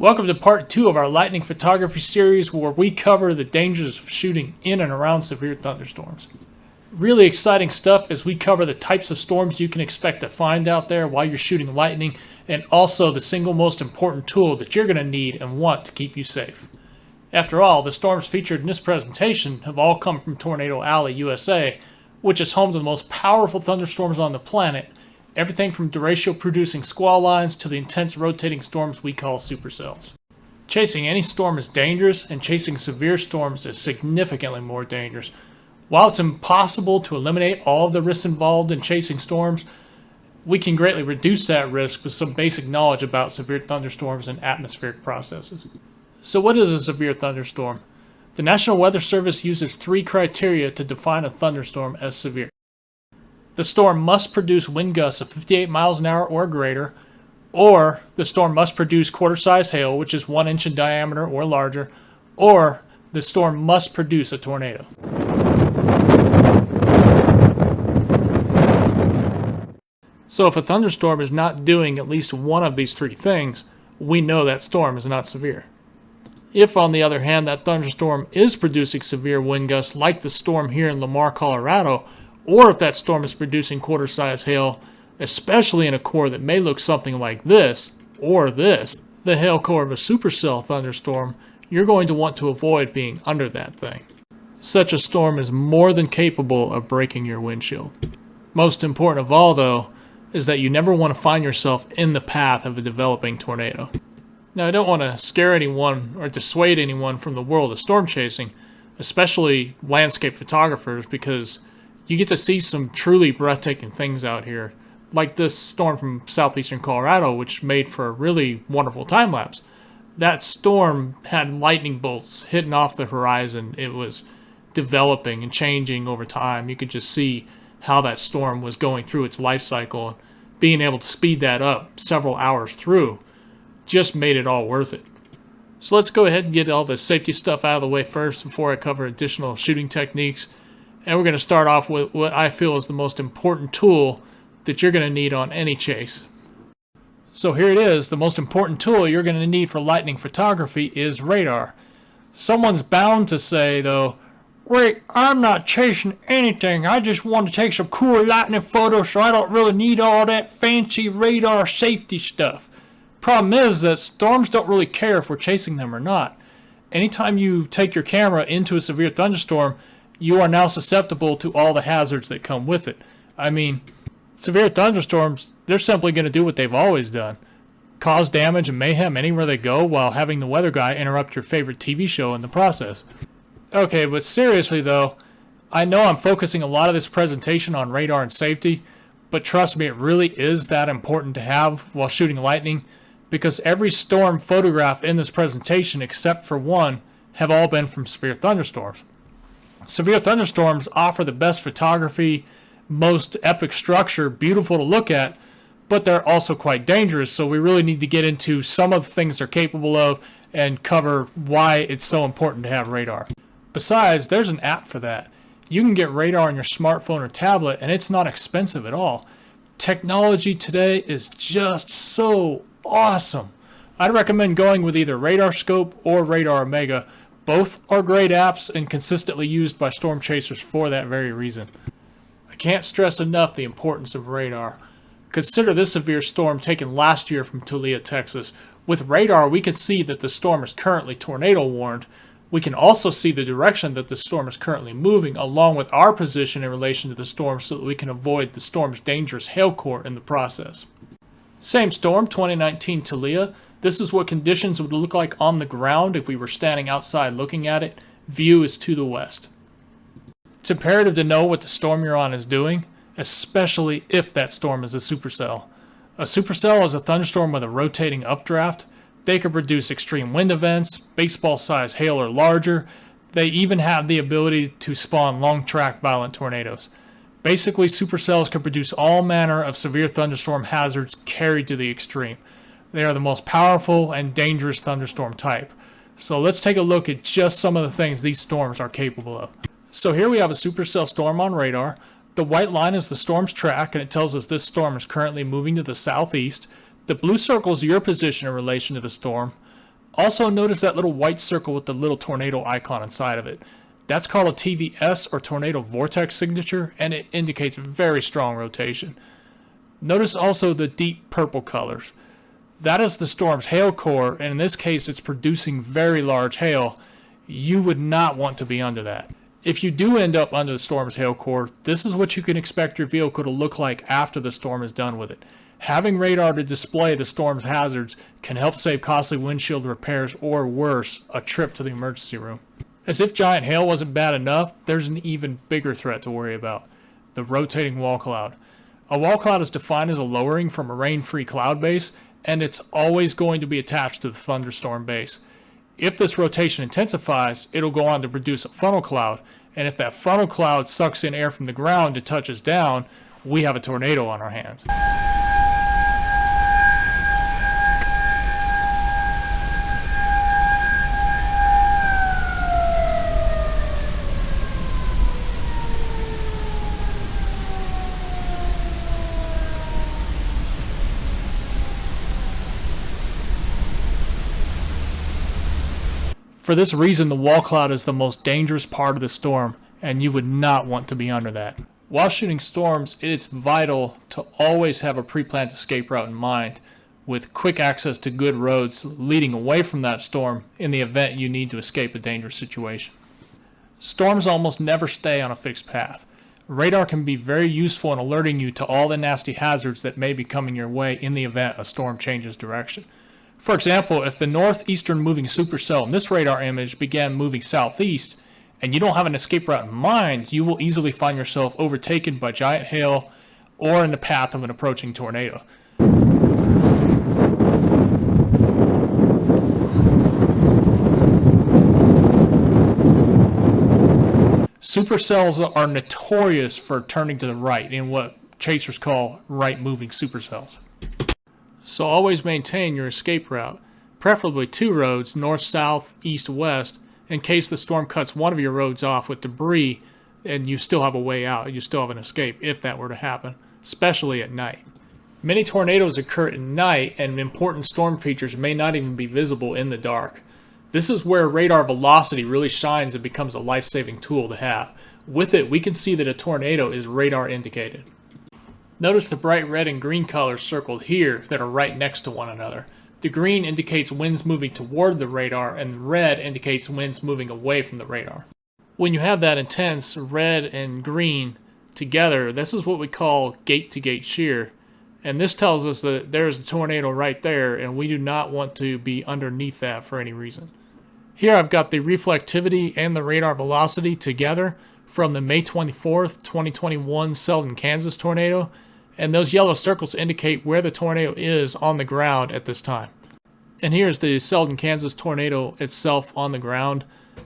Welcome to part 2 of our lightning photography series where we cover the dangers of shooting in and around severe thunderstorms. Really exciting stuff as we cover the types of storms you can expect to find out there while you're shooting lightning, and also the single most important tool that you're going to need and want to keep you safe. After all, the storms featured in this presentation have all come from Tornado Alley, USA, which is home to the most powerful thunderstorms on the planet. Everything from derecho-producing squall lines to the intense rotating storms we call supercells. Chasing any storm is dangerous, and chasing severe storms is significantly more dangerous. While it's impossible to eliminate all of the risks involved in chasing storms, we can greatly reduce that risk with some basic knowledge about severe thunderstorms and atmospheric processes. So what is a severe thunderstorm? The National Weather Service uses 3 criteria to define a thunderstorm as severe. The storm must produce wind gusts of 58 miles an hour or greater, or the storm must produce quarter-size hail, which is 1 inch in diameter or larger, or the storm must produce a tornado. So if a thunderstorm is not doing at least one of these 3 things, we know that storm is not severe. If, on the other hand, that thunderstorm is producing severe wind gusts like the storm here in Lamar, Colorado, or if that storm is producing quarter-size hail, especially in a core that may look something like this, or this, the hail core of a supercell thunderstorm, you're going to want to avoid being under that thing. Such a storm is more than capable of breaking your windshield. Most important of all, though, is that you never want to find yourself in the path of a developing tornado. Now, I don't want to scare anyone or dissuade anyone from the world of storm chasing, especially landscape photographers, because you get to see some truly breathtaking things out here, like this storm from southeastern Colorado, which made for a really wonderful time-lapse. That storm had lightning bolts hitting off the horizon. It was developing and changing over time. You could just see how that storm was going through its life cycle, and being able to speed that up several hours through just made it all worth it. So let's go ahead and get all the safety stuff out of the way first before I cover additional shooting techniques. And we're going to start off with what I feel is the most important tool that you're going to need on any chase. So here it is. The most important tool you're going to need for lightning photography is radar. Someone's bound to say, though, "Wait, I'm not chasing anything. I just want to take some cool lightning photos, so I don't really need all that fancy radar safety stuff." Problem is that storms don't really care if we're chasing them or not. Anytime you take your camera into a severe thunderstorm, you are now susceptible to all the hazards that come with it. I mean, severe thunderstorms, they're simply going to do what they've always done. Cause damage and mayhem anywhere they go while having the weather guy interrupt your favorite TV show in the process. Okay, but seriously though, I know I'm focusing a lot of this presentation on radar and safety, but trust me, it really is that important to have while shooting lightning, because every storm photograph in this presentation, except for one, have all been from severe thunderstorms. Severe thunderstorms offer the best photography, most epic structure, beautiful to look at, but they're also quite dangerous, so we really need to get into some of the things they're capable of and cover why it's so important to have radar. Besides, there's an app for that. You can get radar on your smartphone or tablet, and it's not expensive at all. Technology today is just so awesome. I'd recommend going with either Radar Scope or Radar Omega. Both are great apps and consistently used by storm chasers for that very reason. I can't stress enough the importance of radar. Consider this severe storm taken last year from Tulia, Texas. With radar, we can see that the storm is currently tornado warned. We can also see the direction that the storm is currently moving, along with our position in relation to the storm, so that we can avoid the storm's dangerous hail core in the process. Same storm, 2019 Tulia. This is what conditions would look like on the ground if we were standing outside looking at it. View is to the west. It's imperative to know what the storm you're on is doing, especially if that storm is a supercell. A supercell is a thunderstorm with a rotating updraft. They can produce extreme wind events, baseball-sized hail or larger. They even have the ability to spawn long-track violent tornadoes. Basically, supercells can produce all manner of severe thunderstorm hazards carried to the extreme. They are the most powerful and dangerous thunderstorm type. So let's take a look at just some of the things these storms are capable of. So here we have a supercell storm on radar. The white line is the storm's track, and it tells us this storm is currently moving to the southeast. The blue circle is your position in relation to the storm. Also notice that little white circle with the little tornado icon inside of it. That's called a TVS or tornado vortex signature, and it indicates very strong rotation. Notice also the deep purple colors. That is the storm's hail core, and in this case it's producing very large hail. You would not want to be under that. If you do end up under the storm's hail core, this is what you can expect your vehicle to look like after the storm is done with it. Having radar to display the storm's hazards can help save costly windshield repairs or worse, a trip to the emergency room. As if giant hail wasn't bad enough, there's an even bigger threat to worry about: the rotating wall cloud. A wall cloud is defined as a lowering from a rain-free cloud base, and it's always going to be attached to the thunderstorm base. If this rotation intensifies, it'll go on to produce a funnel cloud, and if that funnel cloud sucks in air from the ground and touches down, we have a tornado on our hands. For this reason, the wall cloud is the most dangerous part of the storm, and you would not want to be under that. While shooting storms, it's vital to always have a pre-planned escape route in mind, with quick access to good roads leading away from that storm in the event you need to escape a dangerous situation. Storms almost never stay on a fixed path. Radar can be very useful in alerting you to all the nasty hazards that may be coming your way in the event a storm changes direction. For example, if the northeastern moving supercell in this radar image began moving southeast, and you don't have an escape route in mind, you will easily find yourself overtaken by giant hail or in the path of an approaching tornado. Supercells are notorious for turning to the right in what chasers call right-moving supercells. So always maintain your escape route, preferably two roads, north, south, east, west, in case the storm cuts one of your roads off with debris and you still have a way out, you still have an escape if that were to happen, especially at night. Many tornadoes occur at night and important storm features may not even be visible in the dark. This is where radar velocity really shines and becomes a life-saving tool to have. With it, we can see that a tornado is radar indicated. Notice the bright red and green colors circled here that are right next to one another. The green indicates winds moving toward the radar, and the red indicates winds moving away from the radar. When you have that intense red and green together, this is what we call gate-to-gate shear. And this tells us that there's a tornado right there, and we do not want to be underneath that for any reason. Here I've got the reflectivity and the radar velocity together from the May 24th, 2021 Selden, Kansas tornado, and those yellow circles indicate where the tornado is on the ground at this time. And here's the Selden, Kansas tornado itself on the ground.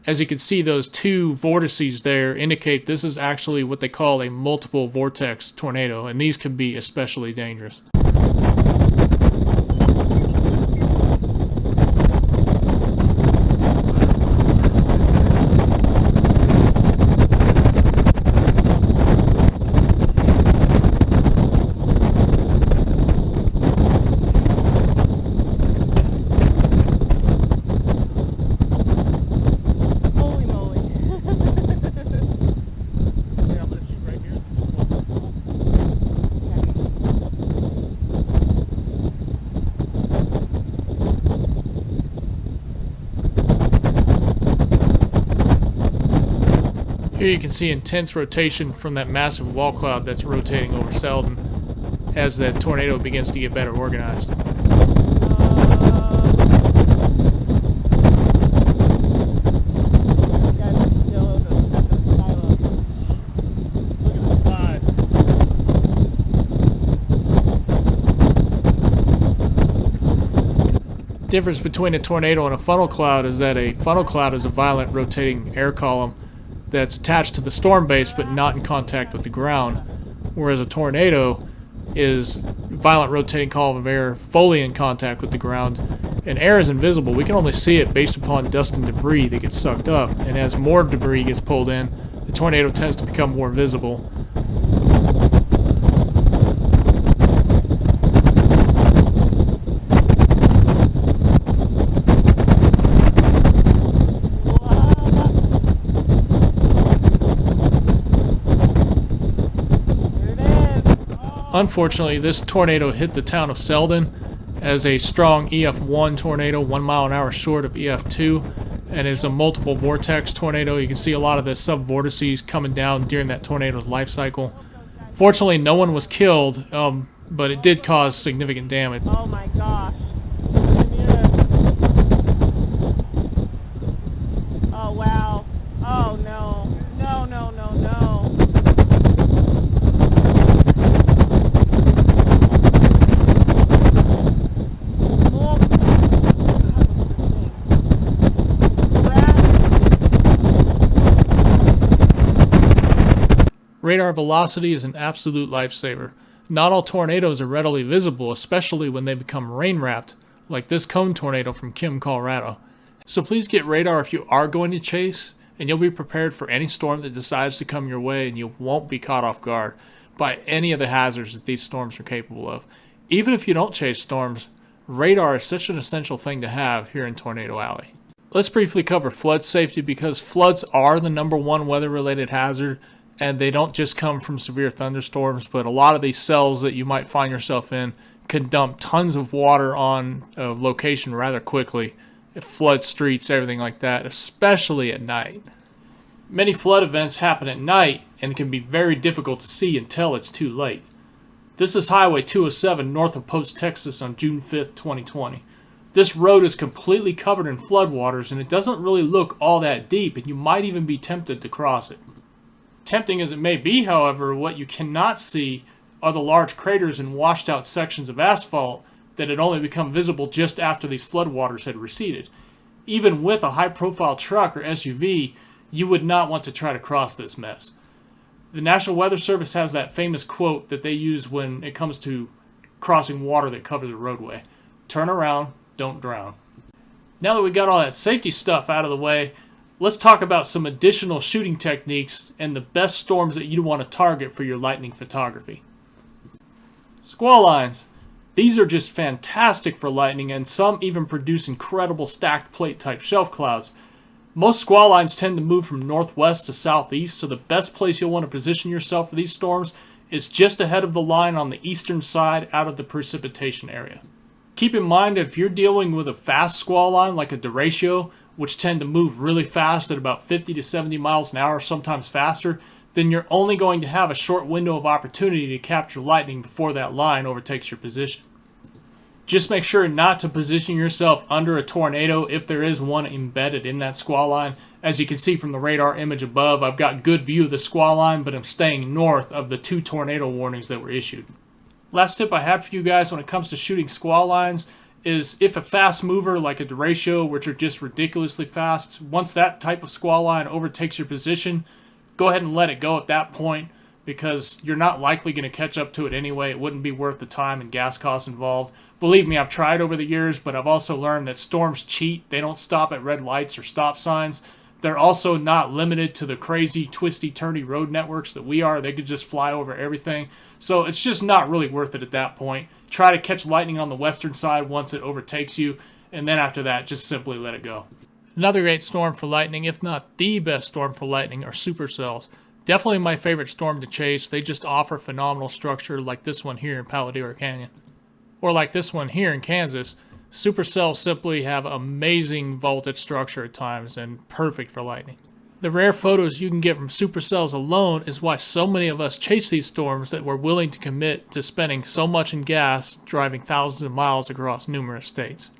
As you can see, those two vortices there indicate this is actually what they call a multiple vortex tornado, and these can be especially dangerous. Here you can see intense rotation from that massive wall cloud that's rotating over Selden as the tornado begins to get better organized. Difference between a tornado and a funnel cloud is that a funnel cloud is a violent rotating air column that's attached to the storm base but not in contact with the ground, whereas a tornado is violent rotating column of air fully in contact with the ground, and air is invisible. We can only see it based upon dust and debris that gets sucked up, and as more debris gets pulled in, the tornado tends to become more visible. Unfortunately, this tornado hit the town of Selden as a strong EF1 tornado, 1 mile an hour short of EF2, and is a multiple vortex tornado. You can see a lot of the subvortices coming down during that tornado's life cycle. Fortunately, no one was killed, but it did cause significant damage. Oh my gosh. Oh wow. Oh no. No, no, no, no. Radar velocity is an absolute lifesaver. Not all tornadoes are readily visible, especially when they become rain-wrapped, like this cone tornado from Kim, Colorado. So please get radar if you are going to chase, and you'll be prepared for any storm that decides to come your way, and you won't be caught off guard by any of the hazards that these storms are capable of. Even if you don't chase storms, radar is such an essential thing to have here in Tornado Alley. Let's briefly cover flood safety, because floods are the #1 weather-related hazard, and they don't just come from severe thunderstorms, but a lot of these cells that you might find yourself in can dump tons of water on a location rather quickly. It floods streets, everything like that, especially at night. Many flood events happen at night and can be very difficult to see until it's too late. This is Highway 207 north of Post, Texas on June 5th, 2020. This road is completely covered in floodwaters, and it doesn't really look all that deep, and you might even be tempted to cross it. Tempting as it may be, however, what you cannot see are the large craters and washed out sections of asphalt that had only become visible just after these floodwaters had receded. Even with a high-profile truck or SUV, you would not want to try to cross this mess. The National Weather Service has that famous quote that they use when it comes to crossing water that covers a roadway. Turn around, don't drown. Now that we got all that safety stuff out of the way, let's talk about some additional shooting techniques and the best storms that you want to target for your lightning photography. Squall lines. These are just fantastic for lightning, and some even produce incredible stacked plate type shelf clouds. Most squall lines tend to move from northwest to southeast, so the best place you'll want to position yourself for these storms is just ahead of the line on the eastern side out of the precipitation area. Keep in mind that if you're dealing with a fast squall line like a derecho, which tend to move really fast at about 50 to 70 miles an hour, sometimes faster, then you're only going to have a short window of opportunity to capture lightning before that line overtakes your position. Just make sure not to position yourself under a tornado if there is one embedded in that squall line. As you can see from the radar image above, I've got good view of the squall line, but I'm staying north of the 2 tornado warnings that were issued. Last tip I have for you guys when it comes to shooting squall lines is if a fast mover like a derecho, which are just ridiculously fast, once that type of squall line overtakes your position, go ahead and let it go at that point, because you're not likely going to catch up to it anyway. It wouldn't be worth the time and gas costs involved. Believe me, I've tried over the years, but I've also learned that storms cheat. They don't stop at red lights or stop signs. They're also not limited to the crazy, twisty, turny road networks that we are. They could just fly over everything. So it's just not really worth it at that point. Try to catch lightning on the western side once it overtakes you, and then after that, just simply let it go. Another great storm for lightning, if not the best storm for lightning, are supercells. Definitely my favorite storm to chase. They just offer phenomenal structure like this one here in Paladero Canyon. Or like this one here in Kansas. Supercells simply have amazing voltage structure at times and perfect for lightning. The rare photos you can get from supercells alone is why so many of us chase these storms that we're willing to commit to spending so much in gas driving thousands of miles across numerous states.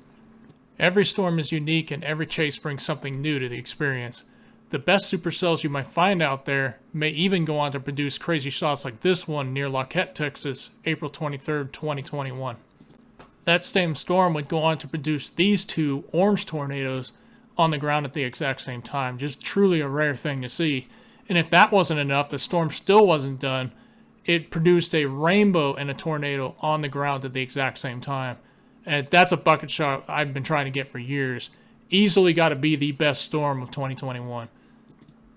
Every storm is unique and every chase brings something new to the experience. The best supercells you might find out there may even go on to produce crazy shots like this one near Lafayette, Texas, April 23rd, 2021. That same storm would go on to produce these 2 orange tornadoes on the ground at the exact same time. Just truly a rare thing to see. And if that wasn't enough, the storm still wasn't done. It produced a rainbow and a tornado on the ground at the exact same time. And that's a bucket shot I've been trying to get for years. Easily got to be the best storm of 2021.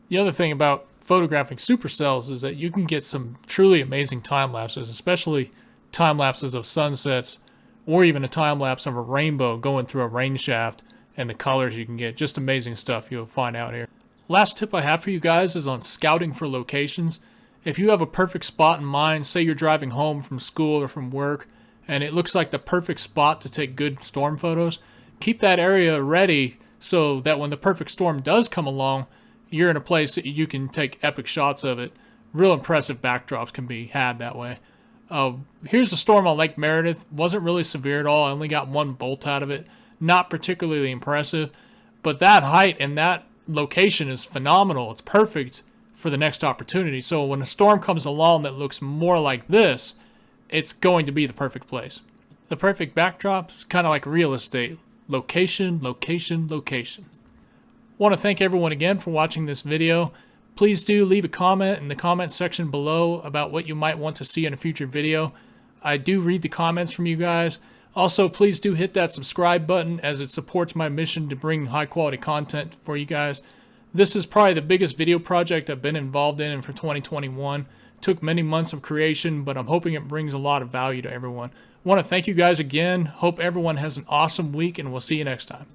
The other thing about photographing supercells is that you can get some truly amazing time lapses, especially time lapses of sunsets, or even a time lapse of a rainbow going through a rain shaft, and the colors you can get. Just amazing stuff you'll find out here. Last tip I have for you guys is on scouting for locations. If you have a perfect spot in mind, say you're driving home from school or from work, and it looks like the perfect spot to take good storm photos, keep that area ready so that when the perfect storm does come along, you're in a place that you can take epic shots of it. Real impressive backdrops can be had that way. Here's the storm on Lake Meredith. Wasn't really severe at all. I only got one bolt out of it. Not particularly impressive, but that height and that location is phenomenal. It's perfect for the next opportunity. So when a storm comes along that looks more like this, it's going to be the perfect place. The perfect backdrop is kind of like real estate. Location, location, location. Want to thank everyone again for watching this video. Please do leave a comment in the comment section below about what you might want to see in a future video. I do read the comments from you guys. Also, please do hit that subscribe button as it supports my mission to bring high quality content for you guys. This is probably the biggest video project I've been involved in for 2021. Took many months of creation, but I'm hoping it brings a lot of value to everyone. I want to thank you guys again. Hope everyone has an awesome week, and we'll see you next time.